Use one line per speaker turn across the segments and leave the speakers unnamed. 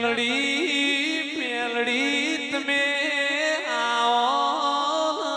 પેલડી તમે આવો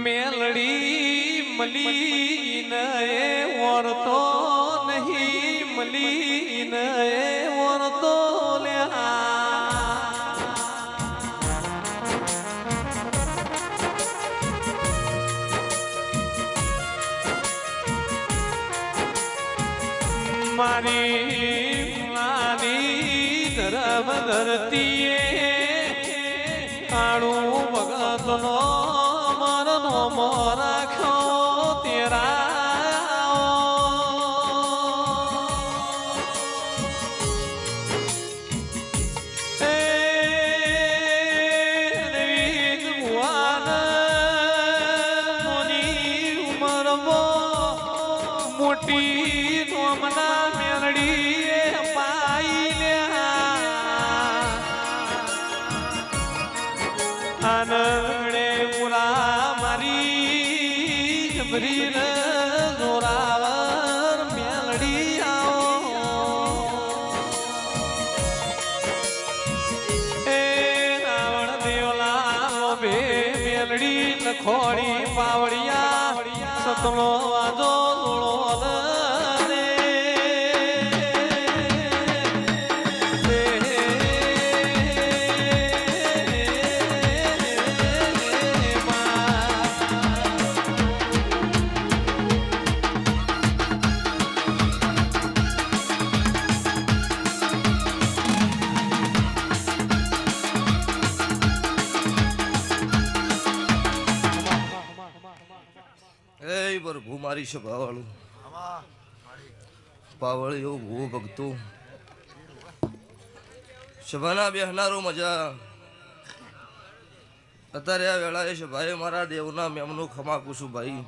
મેલડી મલીન ઓરતો નહીં મલીન ઓરતો મારી મારી ધરમ ધરતીએ કાળું ભગતનો મરનો રાખ્યો તેરા મોટી તોમના મેલડી પાઈ આનંદે પુરા મારી જબરી જોરાવર મેલડી આવો એ રાવણ દેવલા બે મેલડી લખોડી પાવડિયા સતનો વાજો
પ્રભુ મારી સભાવાળું પાવળીઓ ભૂ ભક્તો સભાના બેહનારો મજા અત્યારે આ વેળાએ સભાએ મારા દેવના મેમનું ખમા પૂછું ભાઈ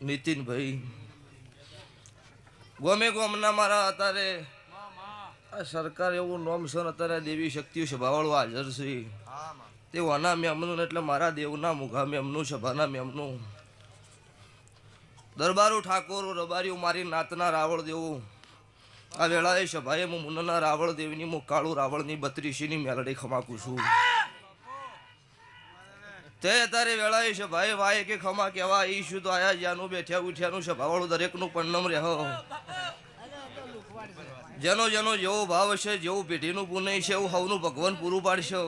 નીતિનભાઈ ગમે ગમના મારા અત્યારે આ સરકાર એવું નોમ છે અત્યારે દેવી શક્તિઓ સભાવાળું હાજર છે તે વાના મેમનું એટલે મારા દેવના મુઘા મેમનું સભાના મેમનું દરબારું ઠાકોર રબારીઓ મારી નાતના રાવળ દેવું આ વેળાએ સભાએ હું મુન્નના રાવળ દેવની હું કાળું રાવળની 32ની મેલડી ખમાકું છું તે અત્યારે વેળાએ સભાએ વાય કે ખમા કહેવા ઈ શું તો આયા જ્યાંનું બેઠ્યા ઉઠ્યાનું સભાવાળું દરેકનું પન્નમ રહો જેનો જેનો જેવો ભાવ છે જેવું પેઢીનું પુણ્ય છે એવું હવનું ભગવાન પૂરું પાડશે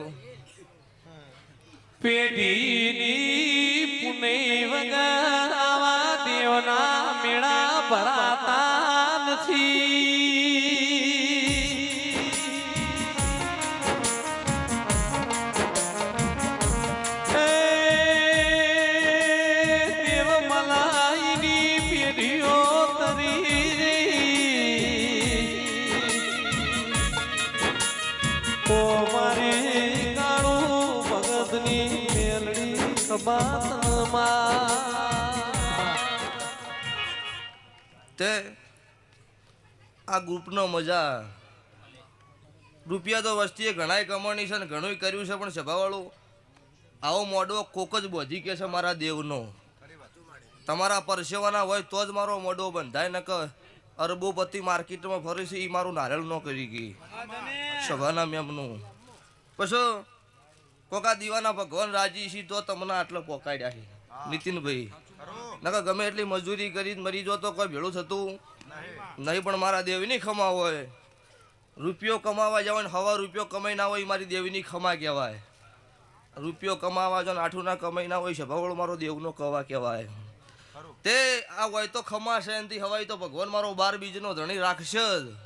પેઢીની પુનૈ વગર આવા દેવના મેળા ભરાતા નથી દેવ મલાઈની પેઢીઓ તરી ઓ મારે
તે આ ગ્રુપનો મજા રૂપિયા તો વસ્તીએ ઘણાય કમાણી છે ને ઘણું કર્યું છે પણ સભાવાળું આવો મોઢો કોક જ બોધી કે છે મારા દેવનો તમારા પરસેવાના હોય તો જ મારો મોઢો બંધાય ન કે અરબોપતિ માર્કેટમાં ફરે છે એ મારું નારેળ ન કરી ગઈ સભાના મેમનું પછી કોકા દીવાના ભગવાન રાજી છે તો તમને આટલો પોકાડ્યા છે નીતિનભાઈ નકા ગમે એટલી મજૂરી કરી મરી જો તો કોઈ ભેળું થતું નહીં પણ મારા દેવીની ખમા હોય રૂપિયો કમાવા જવાય હવા રૂપિયો કમાઈ ના હોય મારી દેવીની ખમા કહેવાય રૂપિયો કમાવા જો આઠું ના કમાઈ ના હોય સભાવાળો મારો દેવનો કવા કહેવાય તે આ હોય તો ખમા છે એનાથી હવાય તો ભગવાન મારો 12 બીજનો ધણી રાખશે જ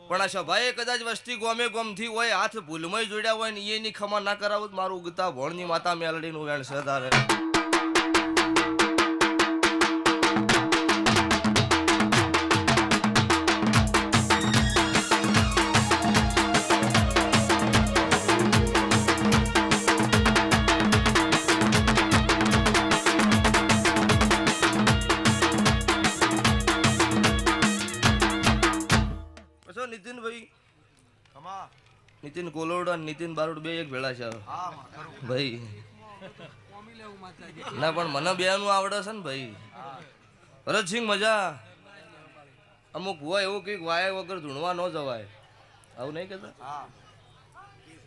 પણ આ સભાએ કદાચ વસ્તી ગોમે ગોમથી હોય હાથ ભૂલમાં જોડ્યા હોય ને એની ખમા ના કરાવું મારું ઉગતા ભણની માતા મેલડીનું વેણ છે તારે નીતિનભાઈ નીતિન કોલોડ અને નીતિન બારોડ બે એક ભેળા છે ભાઈ. ના પણ મને બે નું આવડે છે ને ભાઈ. ભરતસિંહ મજા. અમુક હોય એવું કઈક વાયા વગર ધૂણવા ન જવાય, આવું નહીં કહેતા.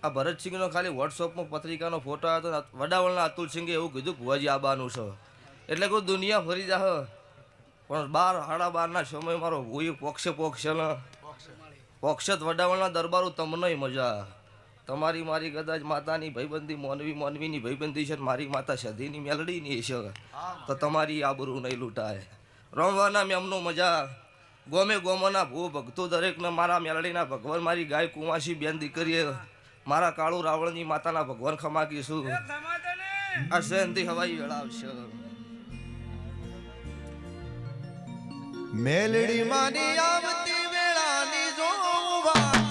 આ ભરતસિંહ નો ખાલી વોટ્સઅપમાં પત્રિકાનો ફોટો આવ્યો હતો. વડાવળના અતુલસિંહે એવું કીધું ભુવાજી આબાનું છે એટલે કોઈ દુનિયા ફરી જાહ. પણ 12-12:30 સમય મારો ભૂઈ પોક્ષે ને પોક્ષત વડાવળના દરબારો તમને મજા. તમારી મારી કદાચ માતાની ભાઈબંધી મોનવીની ભાઈબંધી છે, મારી માતા સધીની મેલડીની છે, તો તમારી આબરૂ નહીં લૂંટાય. રમવાના મેમનો મજા. ગોમે ગોમોના ભૂ ભક્તો દરેકને મારા મેલડીના ભગવાન, મારી ગાય કુંવાસી બેન દીકરીએ મારા કાળુ રાવણની માતાના ભગવાન ખમાકીશું. આ સહનથી હવાઈ વેળાવશે.
મેલડી માની આવતી વેળાની જોઉં વાટ,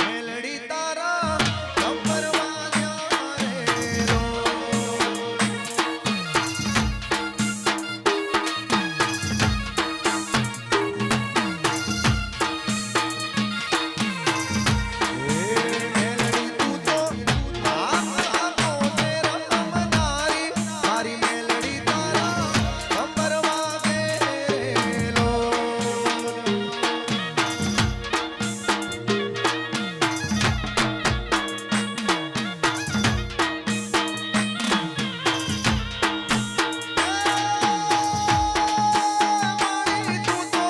મેલડી તારા કંબરમાં રે રો. મેલડી તું તો આખો મેરા રમનારી, મારી મેલડી તારા કંબરમાં રે રો. મારી તું તો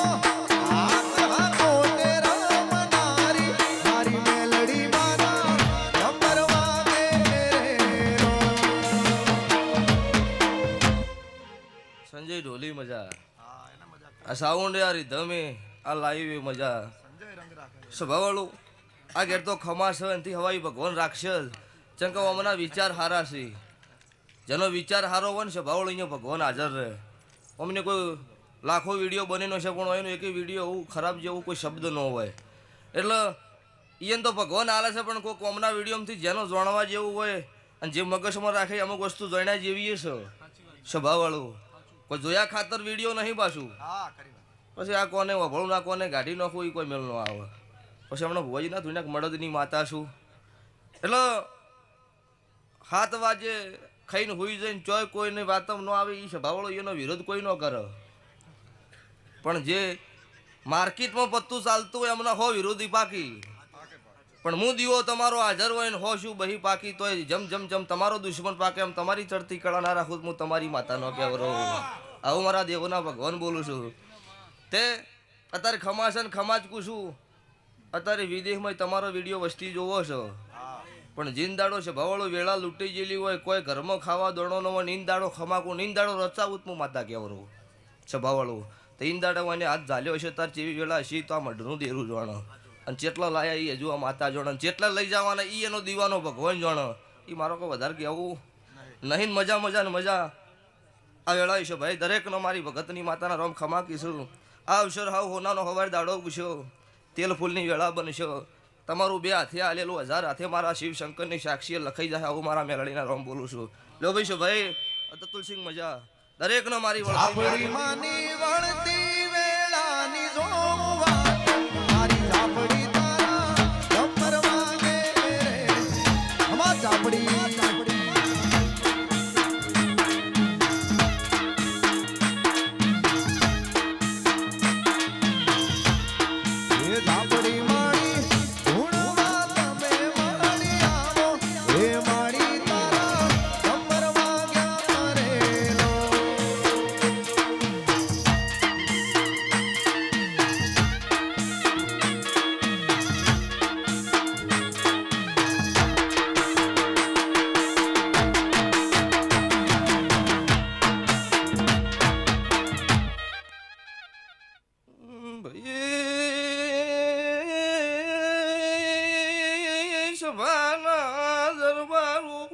આખો મેરા રમનારી, મારી મેલડી મારા કંબરમાં રે રો.
સંજય ઢોલી મજા. આ સાઉન્ડ યાર ધમે આ લાઈવ એ મજા. સ્વભાવવાળું આ ઘેર તો ખમાસ હોય એનાથી હવાઈ ભગવાન રાખશે જ. ચંકા અમના વિચાર હારા છે. જેનો વિચાર હારો હોય ને સ્વભાવવાળું અહીંયા ભગવાન હાજર રહે. અમને કોઈ લાખો વિડીયો બનેલો છે પણ એનો એક વિડીયો એવું ખરાબ જેવું કોઈ શબ્દ ન હોય. એટલે એને તો ભગવાન હાલે છે, પણ કોઈ કોમના વિડીયોમાંથી જેનો જાણવા જેવું હોય અને જે મગજમાં રાખે અમુક વસ્તુ જાણ્યા જેવી છે સ્વભાવવાળું. કોઈ જોયા ખાતર વિડીયો નહીં પાછું. પછી આ કોને વભળું ના કોને ગાડી નાખવું એ કોઈ મેળ ન આવે. પછી હમણાં ભુવાજીના ધુનાક મળદની માતા છું એટલે 7 વાગે ખાઈને હુઈ જઈને ચોય કોઈને વાતમ ન આવે એ સ્વભાવવાળો એનો વિરોધ કોઈ ન કરે. પણ જે માર્કેટમાં પત્તું ચાલતું હોય એમના હો વિરોધી પાકી. પણ હું દીવો તમારો હાજર હોય ને હો શું બહી પાકી તોય જમ તમારો દુશ્મન પાકે એમ તમારી ચડતી કળા ના રાખું હું તમારી માતાનો કહેવરો. આવું મારા દેવોના ભગવાન બોલું છું. તે અત્યારે ખમાશે ને ખમાચકું છું. અત્યારે વિદેશમાં તમારો વિડીયો વસ્તી જોવો છો, પણ જીનદાડો છે ભવાળો વેળા લૂંટી ગયેલી હોય, કોઈ ઘરમાં ખાવા દોડો ન હોય, નીંદાડો ખમાકું નીંદાડો રચાવું હું માતા કહેવરો છે ભવાળું. તો ઈંદાડો એને હાથ ઝાલ્યો હશે તાર જેવી વેળા હશે તો આ મઢનું દેરું જોણો. અને જેટલા લાયા એ હજુ આ માતા જોણે, જેટલા લઈ જવાના એ એનો દીવાનો ભગવાન જોણે. એ મારો કોઈ વધારે કહેવું નહીં. મજા આ વેળા છે ભાઈ દરેકનો મારી ભગતની માતાના રોમ ખમાકીશું. આ અવસર હાવ હોનાનો હવાર દાડો પૂછ્યો, તેલ ફૂલની વેળા બનશો. તમારું 2 હાથે આલેલું 1000 હાથે મારા શિવ શંકરની સાક્ષીએ લખાઈ જાય આવું મારા મેલડીના રોમ બોલું છું. લો ભાઈ છે ભાઈ અતુલસિંહ મજા. દરેકનો મારી
આપણી માની વળતી વેળાની જોઉં વાટ, મારી ઝાપડી તારા કંબરમાં રે. અમાર ઝાપડી એ ઝાપડી માણી ધૂણવા તમે માણી આવો, એ માણી તારા કંબરમાં રેલો.
ભાઈ સભાના દરબારું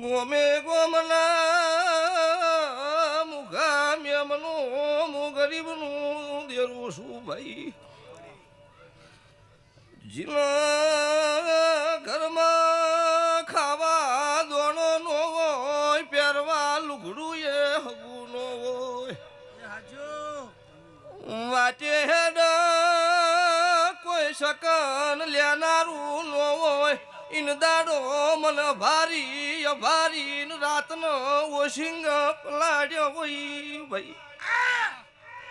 ગોમે ગોમના મુગા મેમનું મુ ગરીબનું દેરું છું ભાઈ. જીના ઘરમાં ખાવા દોણો નો હોય, પહેરવા લુગડું એ હગું નો હોય, વાટે હેડ શકન લેનારું નો હોય ઇન દાડો મન ભારી અભારી ન રાતનો ઓશિંગ પલાડ્યો હોય ભાઈ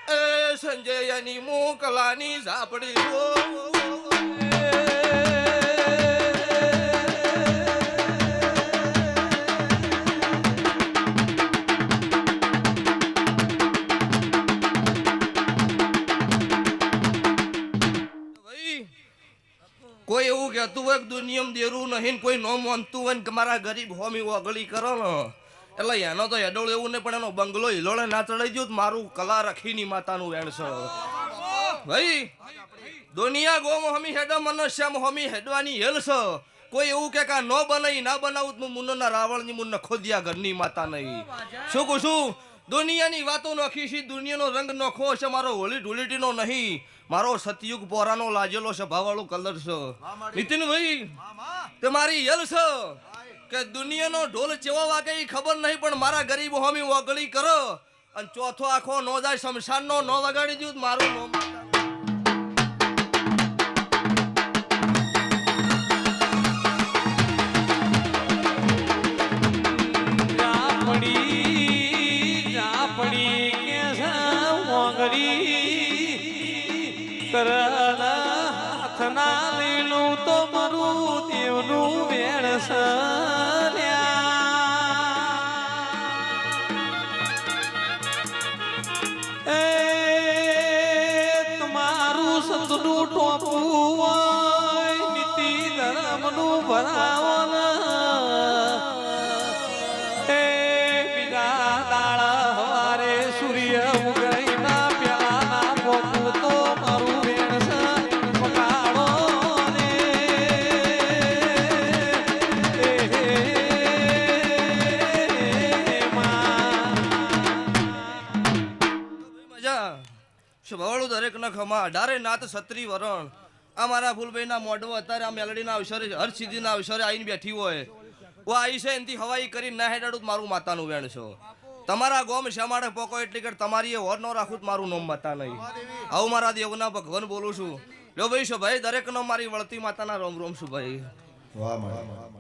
એ સંજયની મોકલાની ઝાપડી કોઈ એવું કહેતું હોય કે દુનિયામાં દેરું નહીં ને કોઈ ન માનતું હોય ને કે મારા ગરીબ હોમી ઓગળી કરો ને એટલે એનો તો હેડોળ એવું નહીં પણ એનો બંગલો હિલોળે ના ચડાઈ ગયો મારું કલા રખીની માતાનું વેણ છે ભાઈ દુનિયા ગોમ હમી હેડો મનુષ્યમ હમી હેડવાની હેલ છે કોઈ એવું કે ન બનાવી ના બનાવું હું મુન્નના રાવણની મુન્ન ખોદિયા ઘરની માતા નહીં શું કહું છું દુનિયાની વાતો નોખી છે દુનિયાનો રંગ નોખો છે મારો હોળી ધૂળીટીનો નહીં મારો સતયુગ પોરાનો લાજેલો સ્વભાવવાળો કલર છે નીતિનભાઈ તે મારી યલ છે કે દુનિયાનો ઢોલ ચેવો વાગે એ ખબર નહીં પણ મારા ગરીબ હોમી વગળી કરો અને ચોથો આખો નો જાય શમશાનનો નો વગાડી દઉં મારું નો
હાથના લીલું તો મારું દેવનું વેણ એ તમારું સંતનું ટોપું હોય નીતિ ધર્મનું ભરાવન એ બીજા દાડા હવારે સૂર્ય ઉગઈના પ્યાના પોતું તો મારું વેણ પકાડો ને
મજા સ્વભાવવાળું દરેક ન ખમા 18 નાથ છત્રી વરણ આ મારા ફૂલભાઈના મોઢો અત્યારે આ મેલડીના અવસરે હરસિદ્ધિના અવસરે આવીને બેઠી હોય ઓ આવી છે એનથી હવાઈ કરીને ના હેડાડું મારું માતાનું વેણ છો તમારા ગોમ શ્યામાડે પોકો એટલી કે તમારી એ હોર ન રાખું મારું નામ માતા નહીં આવું મારા દેવના ભગવાન બોલું છું લો ભાઈ છો ભાઈ દરેકનો મારી વળતી માતાના રોમ રોમ છું ભાઈ
વાહ